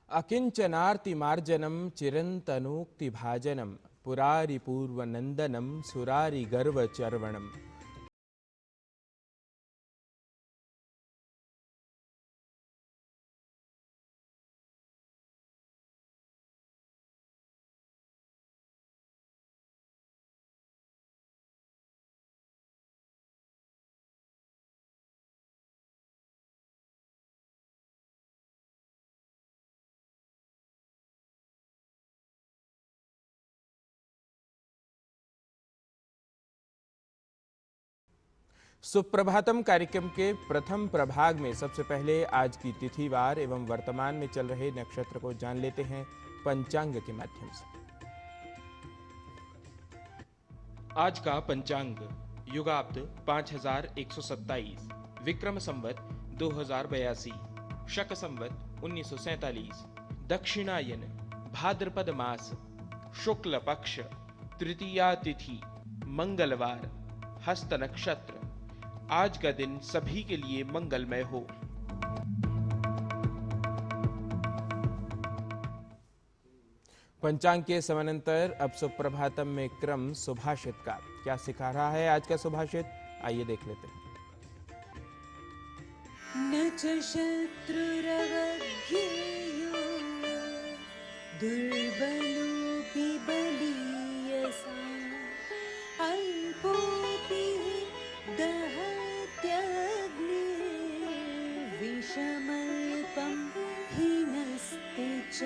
अकिंचनार्तिमार्जनं चिरन्तनोक्तिभाजनं पुरारिपूर्वनन्दनं सुरारिगर्वचर्वणम्। सुप्रभातम कार्यक्रम के प्रथम प्रभाग में सबसे पहले आज की तिथिवार एवं वर्तमान में चल रहे नक्षत्र को जान लेते हैं पंचांग के माध्यम से। आज का पंचांग युगाब्द 5127, विक्रम संवत 2082, शक संवत 1947, दक्षिणायन भाद्रपद मास शुक्ल पक्ष तृतीया तिथि मंगलवार, हस्त नक्षत्र। आज का दिन सभी के लिए मंगलमय हो। पंचांग के समानांतर अब सुप्रभातम में क्रम सुभाषित का क्या सिखा रहा है आज का सुभाषित, आइए देख लेते हैं। न च शत्रुरवध्येयो दुर्बलोऽपि बलीयसा अल्पोऽपि विषमल्पं हीनस्ते च।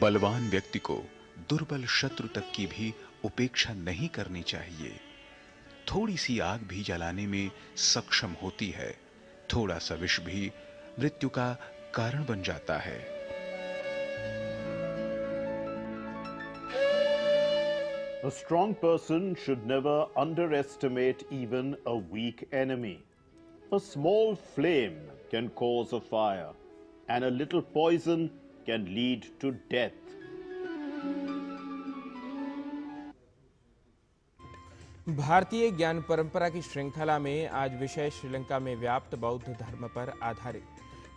बलवान व्यक्ति को दुर्बल शत्रु तक की भी उपेक्षा नहीं करनी चाहिए। थोड़ी सी आग भी जलाने में सक्षम होती है, थोड़ा सा विष भी मृत्यु का कारण बन जाता है। A strong person should never underestimate even a weak enemy. A small flame can cause a fire, and a little poison can lead to death. भारतीय ज्ञान परंपरा की श्रृंखला में आज विषय श्रीलंका में व्याप्त बौद्ध धर्म पर आधारित।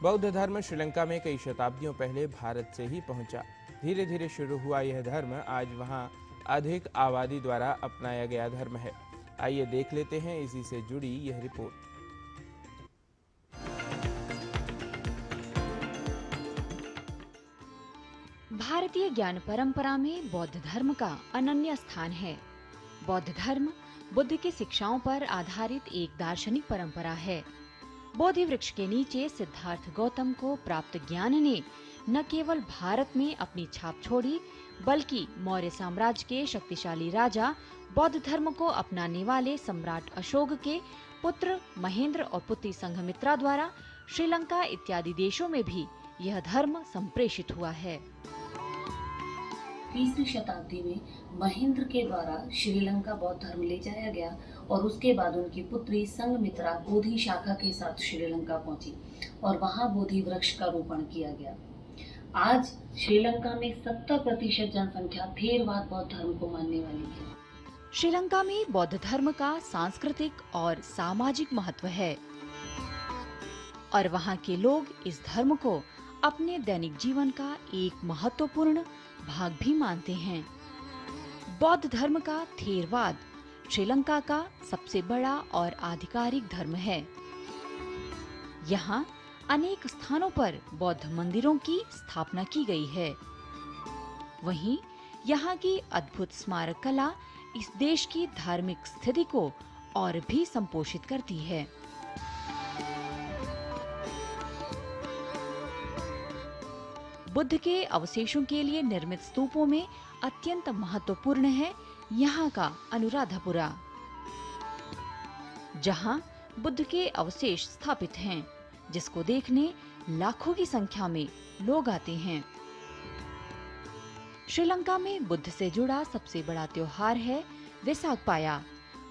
बौद्ध धर्म श्रीलंका में कई शताब्दियों पहले भारत से ही पहुंचा। धीरे धीरे शुरू हुआ यह धर्म आज वहां अधिक आबादी द्वारा अपनाया गया धर्म है। आइए देख लेते हैं इसी से जुड़ी यह रिपोर्ट। भारतीय ज्ञान परंपरा में बौद्ध धर्म का अनन्य स्थान है। बौद्ध धर्म बुद्ध की शिक्षाओं पर आधारित एक दार्शनिक परंपरा है। बोधि वृक्ष के नीचे सिद्धार्थ गौतम को प्राप्त ज्ञान ने न केवल भारत में अपनी छाप छोड़ी, बल्कि मौर्य साम्राज्य के शक्तिशाली राजा बौद्ध धर्म को अपनाने वाले सम्राट अशोक के पुत्र महेंद्र और पुत्री संघमित्रा द्वारा श्रीलंका इत्यादि देशों में भी यह धर्म संप्रेषित हुआ है। 20वीं शताब्दी में महेंद्र के द्वारा श्रीलंका बौद्ध धर्म ले जाया गया और उसके बाद उनकी पुत्री संघमित्रा बोधि शाखा के साथ श्रीलंका पहुंची और वहां बोधि वृक्ष का रोपण किया गया। आज श्रीलंका में 70% जनसंख्या थेरवाद बौद्ध धर्म को मानने वाली है। श्रीलंका में बौद्ध धर्म का सांस्कृतिक और सामाजिक महत्व है और वहाँ के लोग इस धर्म को अपने दैनिक जीवन का एक महत्वपूर्ण भाग भी मानते हैं। बौद्ध धर्म का थेरवाद श्रीलंका का सबसे बड़ा और आधिकारिक धर्म है। यहाँ अनेक स्थानों पर बौद्ध मंदिरों की स्थापना की गई है। वहीं यहाँ की अद्भुत स्मारक कला इस देश की धार्मिक स्थिति को और भी संपोषित करती है। बुद्ध के अवशेषों के लिए निर्मित स्तूपों में अत्यंत महत्वपूर्ण है यहाँ का अनुराधापुरा, जहाँ बुद्ध के अवशेष स्थापित हैं, जिसको देखने लाखों की संख्या में लोग आते हैं। श्रीलंका में बुद्ध से जुड़ा सबसे बड़ा त्योहार है वेसाक पाया,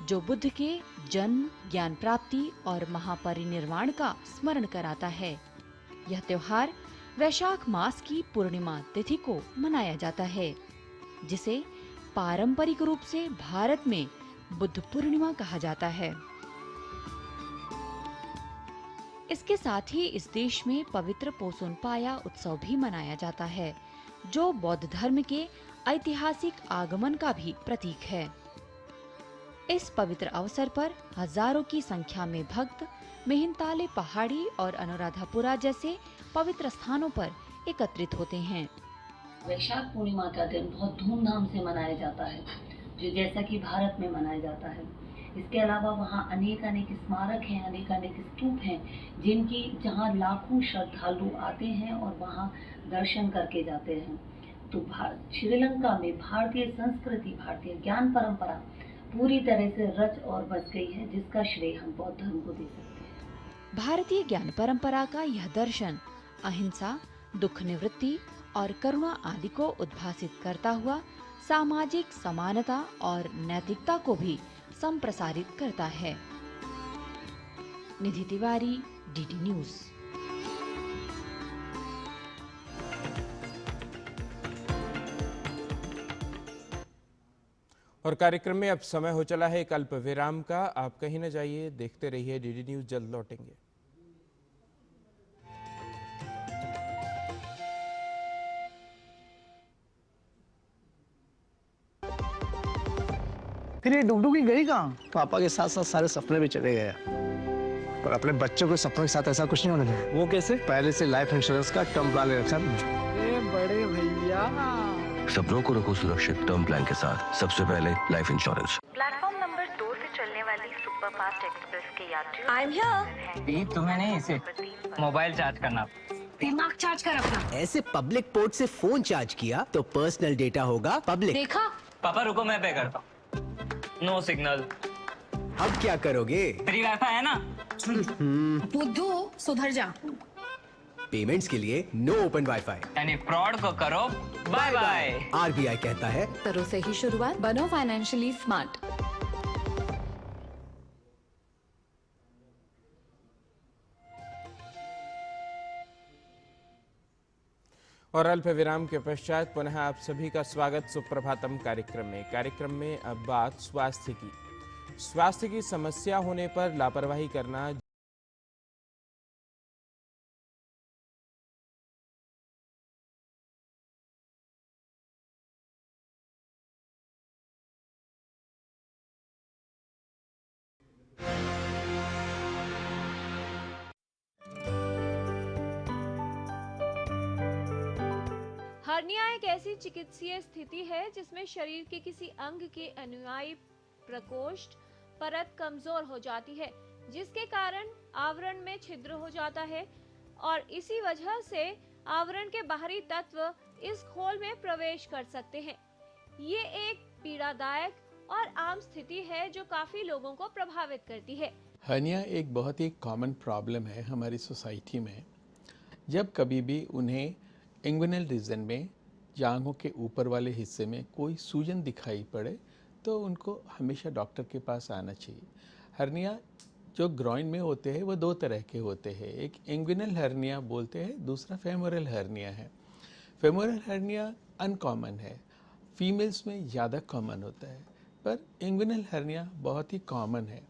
जो बुद्ध के जन्म, ज्ञान प्राप्ति और महापरिनिर्वाण का स्मरण कराता है। यह त्योहार वैशाख मास की पूर्णिमा तिथि को मनाया जाता है, जिसे पारंपरिक रूप से भारत में बुद्ध पूर्णिमा कहा जाता है। इसके साथ ही इस देश में पवित्र पोसुन पाया उत्सव भी मनाया जाता है, जो बौद्ध धर्म के ऐतिहासिक आगमन का भी प्रतीक है। इस पवित्र अवसर पर हजारों की संख्या में भक्त मेहनताले पहाड़ी और अनुराधापुरा जैसे पवित्र स्थानों पर एकत्रित होते हैं। वैशाख पूर्णिमा का दिन बहुत धूमधाम से मनाया जाता है, जो जैसा कि भारत में मनाया जाता है। इसके अलावा वहाँ अनेक स्मारक हैं, अनेक स्तूप हैं, जहाँ लाखों श्रद्धालु आते हैं और वहाँ दर्शन करके जाते हैं। तो श्रीलंका में भारतीय संस्कृति, भारतीय ज्ञान परंपरा पूरी तरह से रच और बस गई है, जिसका श्रेय हम बौद्ध धर्म को दे सकते हैं। भारतीय ज्ञान परंपरा का यह दर्शन अहिंसा, दुख निवृत्ति और करुणा आदि को उद्भासित करता हुआ सामाजिक समानता और नैतिकता को भी संप्रसारित करता है। निधि तिवारी, डीडी न्यूज। और कार्यक्रम में अब समय हो चला है एक अल्प विराम का। आप कहीं न जाइए, देखते रहिए डीडी न्यूज, जल्द लौटेंगे। फिर ये डुगडुगी गई कहाँ? पापा के साथ साथ सारे सपने भी चले गए, पर अपने बच्चों के सपनों के साथ ऐसा कुछ नहीं होने दें। वो कैसे? पहले से लाइफ इंश्योरेंस का टर्म प्लान ले रखा है। बड़े भैया, सपनों को रखो सुरक्षित टर्म प्लान के साथ। सबसे पहले लाइफ इंश्योरेंस। प्लेटफॉर्म नंबर 2 से चलने वाली सुपर फास्ट एक्सप्रेस के यात्रियों, आई एम हियर। तुम्हें नहीं, इसे मोबाइल चार्ज करना, दिमाग चार्ज कर अपना। ऐसे पब्लिक पोर्ट से फोन चार्ज किया तो पर्सनल डेटा होगा पब्लिक। देखा? पापा रुको, मैं पे करता हूँ। No signal. अब क्या करोगे? फ्री वाईफाई है ना? बुद्धू, सुधर जा। पेमेंट्स के लिए नो ओपन वाईफाई, यानी फ्रॉड को करो बाय बाय। आरबीआई कहता है करो से ही शुरुआत, बनो फाइनेंशियली स्मार्ट। और अल्प विराम के पश्चात पुनः आप सभी का स्वागत सुप्रभातम कार्यक्रम में अब बात स्वास्थ्य की समस्या होने पर लापरवाही करना हर्निया एक ऐसी चिकित्सीय स्थिति है जिसमें शरीर के किसी अंग के अनुयायी प्रकोष्ठ परत कमजोर हो जाती है, जिसके कारण आवरण में छिद्र हो जाता है और इसी वजह से आवरण के बाहरी तत्व इस खोल में प्रवेश कर सकते हैं। ये एक पीड़ादायक और आम स्थिति है जो काफी लोगों को प्रभावित करती है। हर्निया एक बहुत ही कॉमन प्रॉब्लम है हमारी सोसाइटी में। जब कभी भी उन्हें इंग्विनल रीजन में, जांघों के ऊपर वाले हिस्से में कोई सूजन दिखाई पड़े तो उनको हमेशा डॉक्टर के पास आना चाहिए। हर्निया जो ग्रॉइन में होते हैं वो दो तरह के होते हैं, एक इंग्विनल हर्निया बोलते हैं, दूसरा फेमोरल हर्निया है। फेमोरल हर्निया अनकॉमन है, फीमेल्स में ज़्यादा कॉमन होता है, पर इंग्विनल हर्निया बहुत ही कॉमन है।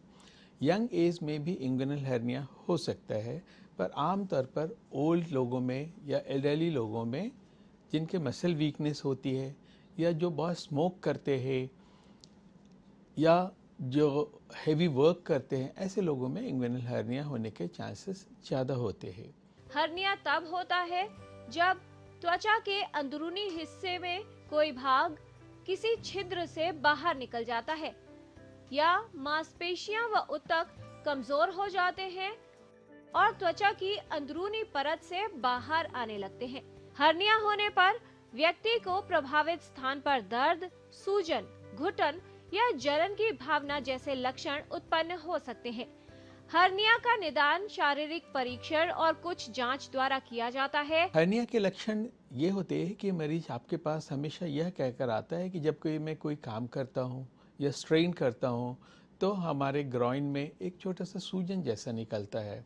यंग एज में भी इंग्विनल हर्निया हो सकता है, पर आमतौर पर ओल्ड लोगों में या एल्डरली लोगों में जिनके मसल वीकनेस होती है या जो बहुत स्मोक करते हैं या जो हेवी वर्क करते हैं, ऐसे लोगों में इंग्विनल हर्निया होने के चांसेस ज़्यादा होते हैं। हर्निया तब होता है जब त्वचा के अंदरूनी हिस्से में कोई भाग किसी छिद्र से बाहर निकल जाता है या मांसपेशियां व ऊतक कमजोर हो जाते हैं और त्वचा की अंदरूनी परत से बाहर आने लगते हैं। हर्निया होने पर व्यक्ति को प्रभावित स्थान पर दर्द, सूजन, घुटन या जलन की भावना जैसे लक्षण उत्पन्न हो सकते हैं। हर्निया का निदान शारीरिक परीक्षण और कुछ जांच द्वारा किया जाता है। हर्निया के लक्षण ये होते हैं कि मरीज आपके पास हमेशा यह कहकर आता है कि जब मैं कोई काम करता हूँ या स्ट्रेन करता हूँ तो हमारे ग्रॉइन में एक छोटा सा सूजन जैसा निकलता है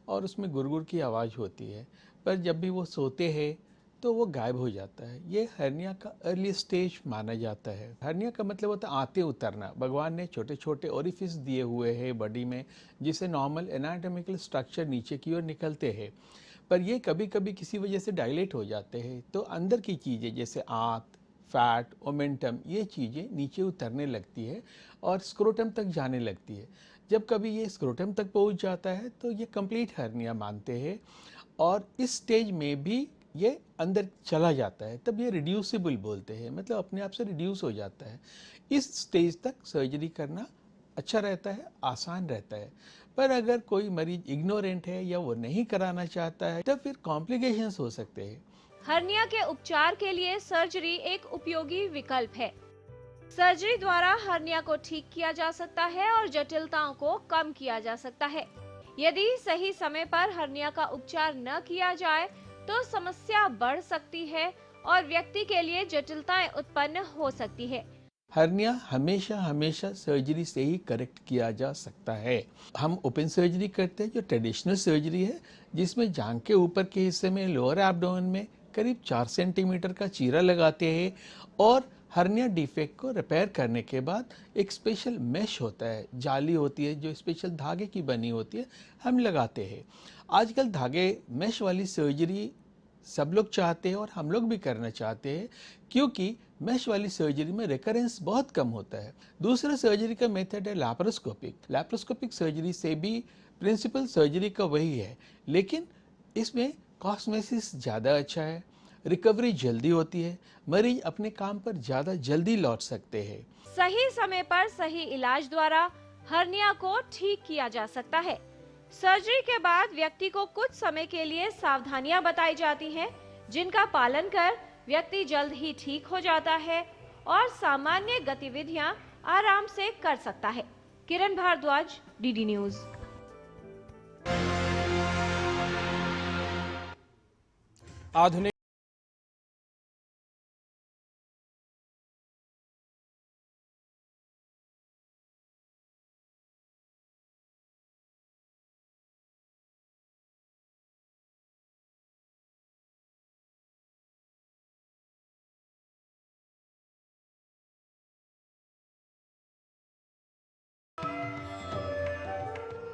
और उसमें गुरगुर की आवाज़ होती है, पर जब भी वो सोते हैं तो वो गायब हो जाता है। ये हर्निया का अर्ली स्टेज माना जाता है। हर्निया का मतलब होता है आते उतरना। भगवान ने छोटे छोटे ओरिफिस दिए हुए हैं बॉडी में, जिससे नॉर्मल एनाटॉमिकल स्ट्रक्चर नीचे की ओर निकलते हैं, पर ये कभी कभी किसी वजह से डायलेट हो जाते हैं, तो अंदर की चीज़ें जैसे आंत, फैट, ओमेंटम, ये चीज़ें नीचे उतरने लगती है और स्क्रोटम तक जाने लगती है। जब कभी ये स्क्रोटम तक पहुंच जाता है तो ये कंप्लीट हर्निया मानते हैं, और इस स्टेज में भी ये अंदर चला जाता है, तब ये रिड्यूसिबल बोलते हैं, मतलब अपने आप से रिड्यूस हो जाता है। इस स्टेज तक सर्जरी करना अच्छा रहता है, आसान रहता है। पर अगर कोई मरीज इग्नोरेंट है या वो नहीं कराना चाहता है, तो फिर कॉम्प्लिकेशंस हो सकते हैं। हर्निया के उपचार के लिए सर्जरी एक उपयोगी विकल्प है। सर्जरी द्वारा हर्निया को ठीक किया जा सकता है और जटिलताओं को कम किया जा सकता है। यदि सही समय पर हर्निया का उपचार न किया जाए तो समस्या बढ़ सकती है और व्यक्ति के लिए जटिलताएं उत्पन्न हो सकती है। हर्निया हमेशा सर्जरी से ही करेक्ट किया जा सकता है। हम ओपन सर्जरी करते हैं, जो ट्रेडिशनल सर्जरी है, जिसमें जांघ के ऊपर के हिस्से में, लोअर एब्डोमेन में करीब 4 सेंटीमीटर का चीरा लगाते हैं, और हर्निया डिफेक्ट को रिपेयर करने के बाद एक स्पेशल मेश होता है, जाली होती है जो स्पेशल धागे की बनी होती है, हम लगाते हैं। आजकल धागे मेश वाली सर्जरी सब लोग चाहते हैं और हम लोग भी करना चाहते हैं, क्योंकि मेश वाली सर्जरी में रिकरेंस बहुत कम होता है। दूसरा सर्जरी का मेथड है लैप्रोस्कोपिक। लैप्रोस्कोपिक सर्जरी से भी प्रिंसिपल सर्जरी का वही है, लेकिन इसमें कॉस्मेसिस ज़्यादा अच्छा है, रिकवरी जल्दी होती है, मरीज अपने काम पर ज़्यादा जल्दी लौट सकते हैं। सही समय पर सही इलाज द्वारा हर्निया को ठीक किया जा सकता है। सर्जरी के बाद व्यक्ति को कुछ समय के लिए सावधानियां बताई जाती हैं, जिनका पालन कर व्यक्ति जल्द ही ठीक हो जाता है और सामान्य गतिविधियां आराम से कर सकता है। किरण भारद्वाज, डीडी न्यूज। आधुनिक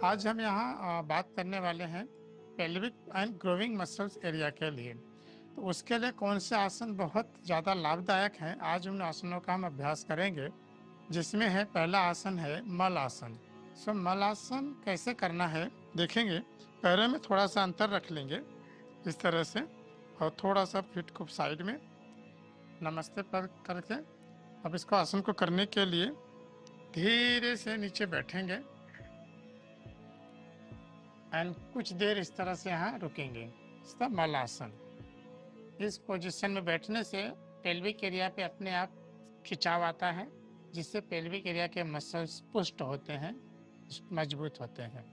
आज हम यहाँ बात करने वाले हैं pelvic and growing muscles area के लिए। तो उसके लिए कौन से आसन बहुत ज़्यादा लाभदायक हैं, आज उन आसनों का हम अभ्यास करेंगे, जिसमें है पहला आसन है मल आसन। सो मल आसन कैसे करना है देखेंगे। पैरों में थोड़ा सा अंतर रख लेंगे इस तरह से, और थोड़ा सा फिट को साइड में नमस्ते पर करके अब इसको आसन को करने के लिए धीरे से नीचे बैठेंगे एंड कुछ देर इस तरह से यहाँ रुकेंगे। इसका मल आसन। इस पोजीशन में बैठने से पेल्विक एरिया पे अपने आप खिंचाव आता है, जिससे पेल्विक एरिया के मसल्स पुष्ट होते हैं, मजबूत होते हैं।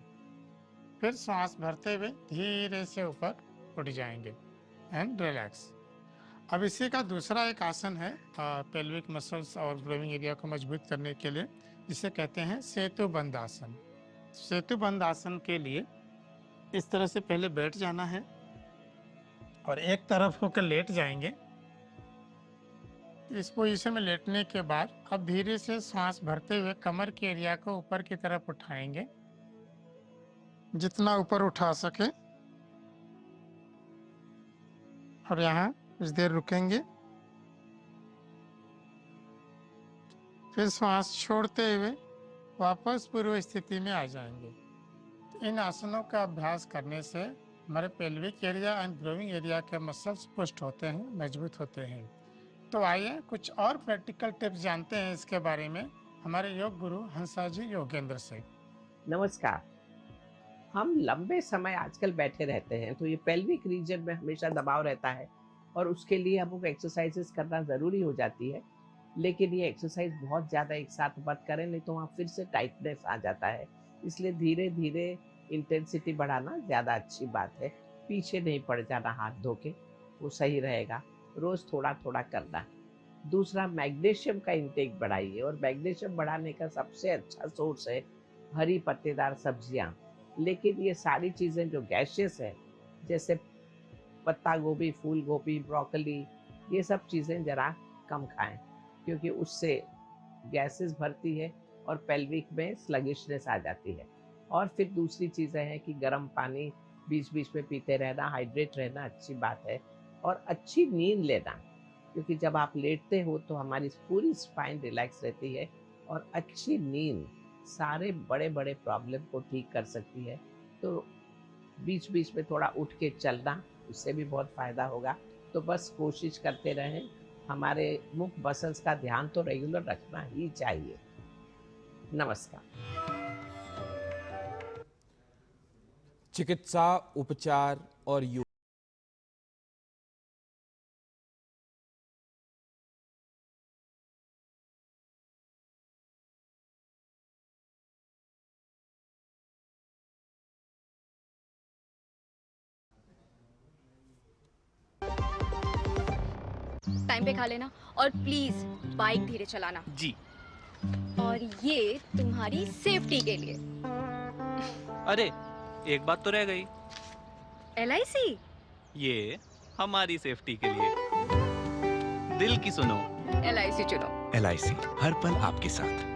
फिर सांस भरते हुए धीरे से ऊपर उठ जाएंगे एंड रिलैक्स। अब इसी का दूसरा एक आसन है पेल्विक मसल्स और ग्रोविंग एरिया को मजबूत करने के लिए, जिसे कहते हैं सेतु बंद आसन। सेतु बंद आसन के लिए इस तरह से पहले बैठ जाना है और एक तरफ होकर लेट जाएंगे। इस पोजीशन में लेटने के बाद अब धीरे से सांस भरते हुए कमर के एरिया को ऊपर की तरफ उठाएंगे, जितना ऊपर उठा सके, और यहाँ कुछ देर रुकेंगे। फिर सांस छोड़ते हुए वापस पूर्व स्थिति में आ जाएंगे। इन आसनों का अभ्यास करने से हमारे pelvic area and growing area के मसल्स पुष्ट होते हैं, मजबूत होते हैं। तो आइए कुछ और प्रैक्टिकल टिप्स जानते हैं इसके बारे में हमारे योग गुरु हंसा जी योगेंद्र से। नमस्कार। हम लंबे समय आजकल बैठे रहते हैं, तो ये पेल्विक रीजन में हमेशा दबाव रहता है और उसके लिए हमको एक्सरसाइजेस करना ज़रूरी हो जाती है। लेकिन ये एक्सरसाइज बहुत ज़्यादा एक साथ मत करें, नहीं तो वहाँ फिर से टाइटनेस आ जाता है। इसलिए धीरे धीरे इंटेंसिटी बढ़ाना ज़्यादा अच्छी बात है। पीछे नहीं पड़ जाना हाथ धो के, वो सही रहेगा। रोज़ थोड़ा थोड़ा करना। दूसरा, मैग्नीशियम का इंटेक बढ़ाइए, और मैग्नीशियम बढ़ाने का सबसे अच्छा सोर्स है हरी पत्तेदार सब्जियां। लेकिन ये सारी चीज़ें जो गैशियस है, जैसे पत्ता गोभी, फूल गोभी, ब्रोकली, ये सब चीज़ें ज़रा कम खाएं, क्योंकि उससे गैसेस भरती है और पेल्विक में स्लगिशनेस आ जाती है। और फिर दूसरी चीज़ें हैं कि गर्म पानी बीच बीच में पीते रहना, हाइड्रेट रहना अच्छी बात है, और अच्छी नींद लेना, क्योंकि जब आप लेटते हो तो हमारी पूरी स्पाइन रिलैक्स रहती है, और अच्छी नींद सारे बड़े बड़े प्रॉब्लम को ठीक कर सकती है। तो बीच बीच में थोड़ा उठ के चलना, उससे भी बहुत फ़ायदा होगा। तो बस कोशिश करते रहें, हमारे मुख मसल्स का ध्यान तो रेगुलर रखना ही चाहिए। नमस्कार। चिकित्सा, उपचार और योग। टाइम पे खा लेना, और प्लीज बाइक धीरे चलाना जी। और ये तुम्हारी सेफ्टी के लिए। अरे एक बात तो रह गई। LIC? ये हमारी सेफ्टी के लिए। दिल की सुनो, LIC चुनो। LIC हर पल आपके साथ।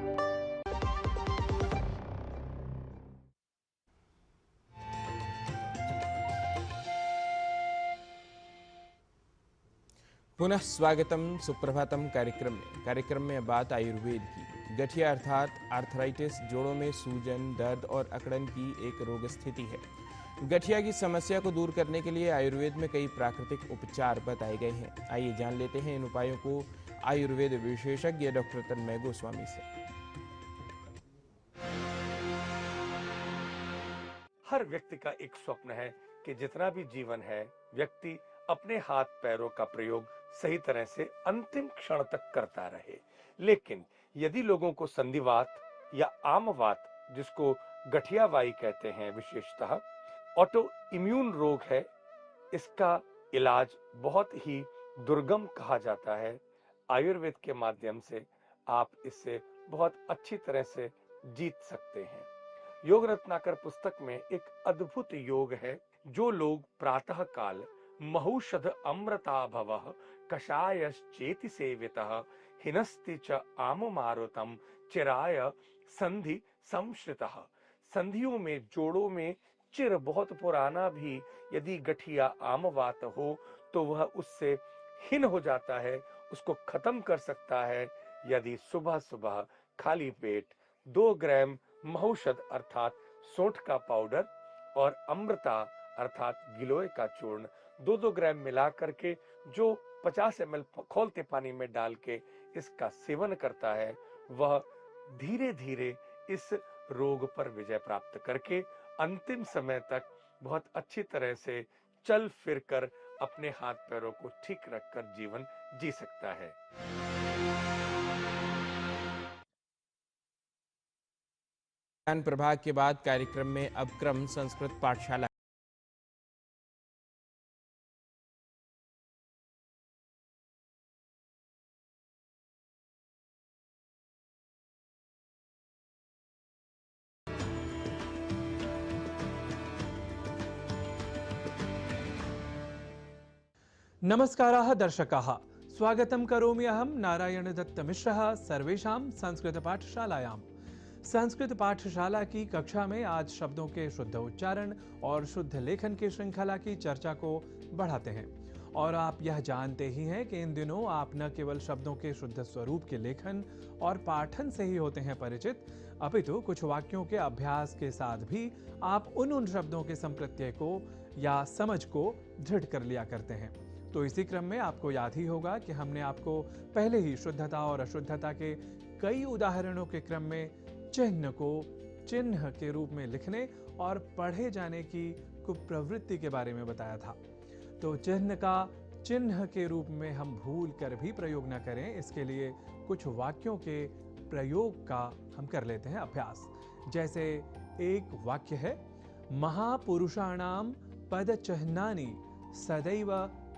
पुनः स्वागतम, सुप्रभातम कार्यक्रम में बात आयुर्वेद की। गठिया अर्थात आर्थराइटिस जोड़ों में सूजन, दर्द और अकड़न की एक रोग स्थिति है। गठिया की समस्या को दूर करने के लिए आयुर्वेद में कई प्राकृतिक उपचार बताए गए हैं। आइए जान लेते हैं इन उपायों को आयुर्वेद विशेषज्ञ डॉक्टर तन्मय गोस्वामी से। हर व्यक्ति का एक स्वप्न है कि जितना भी जीवन है, व्यक्ति अपने हाथ पैरों का प्रयोग सही तरह से अंतिम क्षण तक करता रहे। लेकिन यदि लोगों को संधिवात या आमवात, जिसको गठियावाई कहते हैं, विशेषतः ऑटो इम्यून रोग है, इसका इलाज बहुत ही दुर्गम कहा जाता है। आयुर्वेद के माध्यम से आप इससे बहुत अच्छी तरह से जीत सकते हैं। योग रत्नाकर पुस्तक में एक अद्भुत योग है। जो लोग प्रातः काल महौषध अमृता भवः कषायश्चेति सेवितः हिनस्ति च आमुमारुतम चिराय संधि संश्रितः। संधियों में, जोड़ों में चिर बहुत पुराना भी यदि गठिया आमवात हो तो वह उससे हिन हो जाता है, उसको खत्म कर सकता है यदि सुबह सुबह खाली पेट 2 ग्राम महौषध अर्थात सोंठ का पाउडर और अमृता अर्थात गिलोय का चूर्ण 2-2 ग्राम मिला करके जो 50 ml खौलते पानी में डाल के इसका सेवन करता है, वह धीरे धीरे इस रोग पर विजय प्राप्त करके अंतिम समय तक बहुत अच्छी तरह से चल फिर कर अपने हाथ पैरों को ठीक रखकर जीवन जी सकता है। ज्ञान प्रभाग के बाद कार्यक्रम में अब क्रम संस्कृत पाठशाला। नमस्काराः दर्शकाः, स्वागतं करोमि अहं नारायण दत्त मिश्रः सर्वेषां संस्कृत पाठशालायां। संस्कृत पाठशाला की कक्षा में आज शब्दों के शुद्ध उच्चारण और शुद्ध लेखन की श्रृंखला की चर्चा को बढ़ाते हैं। और आप यह जानते ही हैं कि इन दिनों आप न केवल शब्दों के शुद्ध स्वरूप के लेखन और पाठन से ही होते हैं परिचित, अपितु कुछ वाक्यों के अभ्यास के साथ भी आप उन शब्दों के संप्रत्यय को या समझ को दृढ़ कर लिया करते हैं। तो इसी क्रम में आपको याद ही होगा कि हमने आपको पहले ही शुद्धता और अशुद्धता के कई उदाहरणों के क्रम में चिन्ह को चिन्ह के रूप में लिखने और पढ़े जाने की कुप्रवृत्ति के बारे में बताया था। तो चिन्ह का चिन्ह के रूप में हम भूल कर भी प्रयोग न करें, इसके लिए कुछ वाक्यों के प्रयोग का हम कर लेते हैं अभ्यास। जैसे एक वाक्य है, महापुरुषाणाम पदचिह्नानि सदैव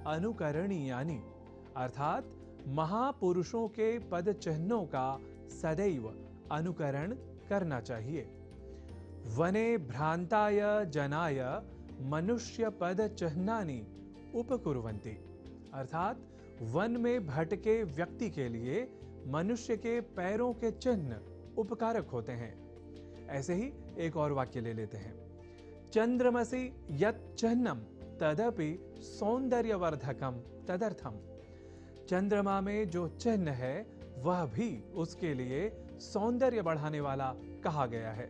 अनुकरणीयानि, अर्थात महापुरुषों के पद चिन्हों का सदैव अनुकरण करना चाहिए। वने भ्रांताय जनाय मनुष्य पद चिह्नानि उपकुर्वन्ति, अर्थात वन में भटके व्यक्ति के लिए मनुष्य के पैरों के चिन्ह उपकारक होते हैं। ऐसे ही एक और वाक्य ले लेते हैं। चंद्रमसि यत् चिह्नम तदपि सौंदर्यवर्धकम तदर्थम। चंद्रमा में जो चिन्ह है वह भी उसके लिए सौंदर्य बढ़ाने वाला कहा गया है।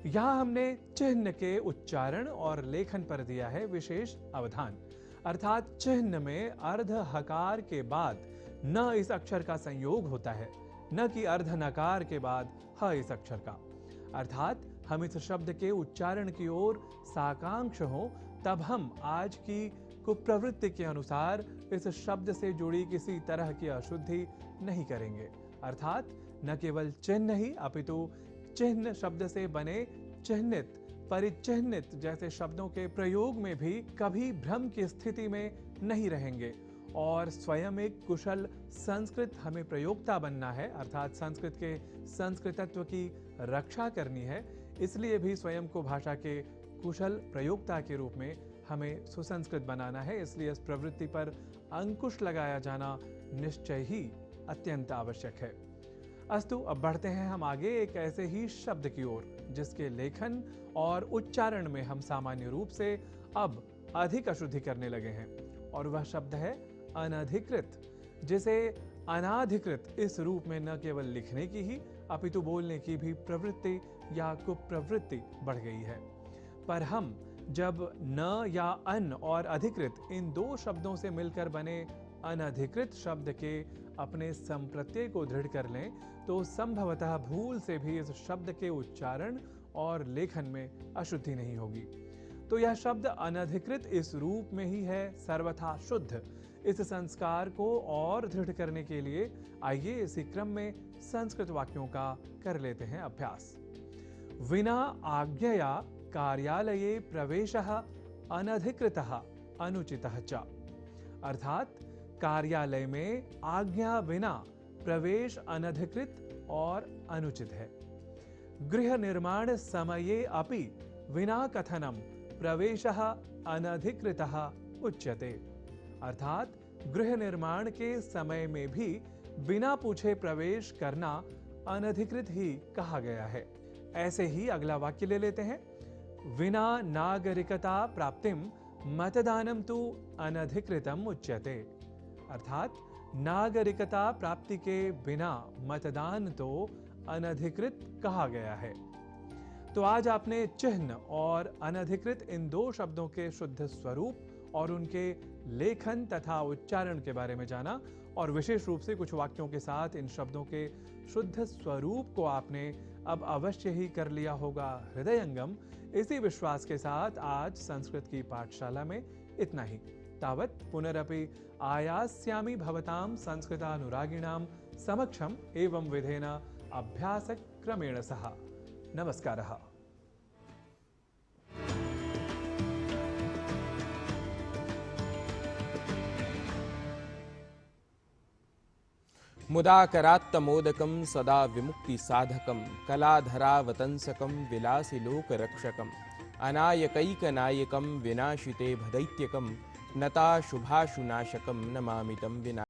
यहां हमने चिन्ह के उच्चारण और लेखन पर दिया है विशेष अवधान, अर्थात चिन्ह में अर्ध हकार के बाद न इस अक्षर का संयोग होता है, न कि अर्ध नकार के बाद ह इस अक्षर का। अर्थात हम इस शब्द के उच्चारण की ओर साकांक्ष हो तब हम आज की कुप्रवृत्ति के अनुसार इस शब्द से जुड़ी किसी तरह की अशुद्धि नहीं करेंगे। अर्थात न केवल चिन्ह ही अपितु चिन्ह शब्द से बने चिह्नित, परिचिह्नित जैसे शब्दों के प्रयोग में भी कभी भ्रम की स्थिति में नहीं रहेंगे और स्वयं एक कुशल संस्कृत हमें प्रयोक्ता बनना है, अर्थात संस्कृत के संस्कृतत्व की रक्षा करनी है। इसलिए भी स्वयं को भाषा के कुशल प्रयोक्ता के रूप में हमें सुसंस्कृत बनाना है। इसलिए इस प्रवृत्ति पर अंकुश लगाया जाना निश्चय ही अत्यंत आवश्यक है। अस्तु, अब बढ़ते हैं हम आगे एक ऐसे ही शब्द की ओर जिसके लेखन और उच्चारण में हम सामान्य रूप से अब अधिक अशुद्धि करने लगे हैं, और वह शब्द है अनधिकृत, जिसे अनाधिकृत इस रूप में न केवल लिखने की ही अपितु बोलने की भी प्रवृत्ति या कुप्रवृत्ति बढ़ गई है। पर हम जब न या अन और अधिकृत इन दो शब्दों से मिलकर बने अनधिकृत शब्द के अपने संप्रत्यय को दृढ़ कर लें तो संभवतः भूल से भी इस शब्द के उच्चारण और लेखन में अशुद्धि नहीं होगी। तो यह शब्द अनधिकृत इस रूप में ही है सर्वथा शुद्ध। इस संस्कार को और दृढ़ करने के लिए आइए इसी क्रम में संस्कृत वाक्यों का कर लेते हैं अभ्यास। विना आज्ञया कार्यालये प्रवेशः अनधिकृतः अनुचितः च। अर्थात कार्यालय में आज्ञा बिना प्रवेश अनधिकृत और अनुचित है। गृह निर्माण समये अपि विना कथनम प्रवेशः अनधिकृतः उच्यते। अर्थात गृह निर्माण के समय में भी बिना पूछे प्रवेश करना अनधिकृत ही कहा गया है। ऐसे ही अगला वाक्य ले लेते हैं। विना नागरिकता प्राप्तिम मतदानम तु अनधिकृतम उच्यते। अर्थात नागरिकता प्राप्ति के बिना मतदान तो अनधिकृत कहा गया है। तो आज आपने चिह्न और अनधिकृत इन दो शब्दों के शुद्ध स्वरूप और उनके लेखन तथा उच्चारण के बारे में जाना, और विशेष रूप से कुछ वाक्यों के साथ इन शब्दों के शुद्ध स्वरूप को आपने अब अवश्य ही कर लिया होगा हृदयंगम। इसी विश्वास के साथ आज संस्कृत की पाठशाला में इतना ही। तावत् पुनरपि आयास्यामि भवतां संस्कृतानुरागिणां समक्षम एवं विधेन अभ्यास क्रमेण सह। नमस्कारः। मुदाकरात्तमोदकं सदा विमुक्ति साधकं कलाधरावतंसकं विलासिलोकरक्षकं अनायकैकनायकं विनाशिते भदैत्यकं नता शुभाशुनाशकं नमामि तं विना।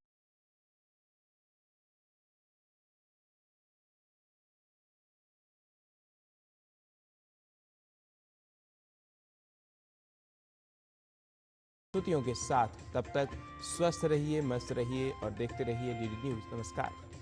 स्तुतियों के साथ तब तक स्वस्थ रहिए, मस्त रहिए और देखते रहिए डीडी न्यूज़। नमस्कार।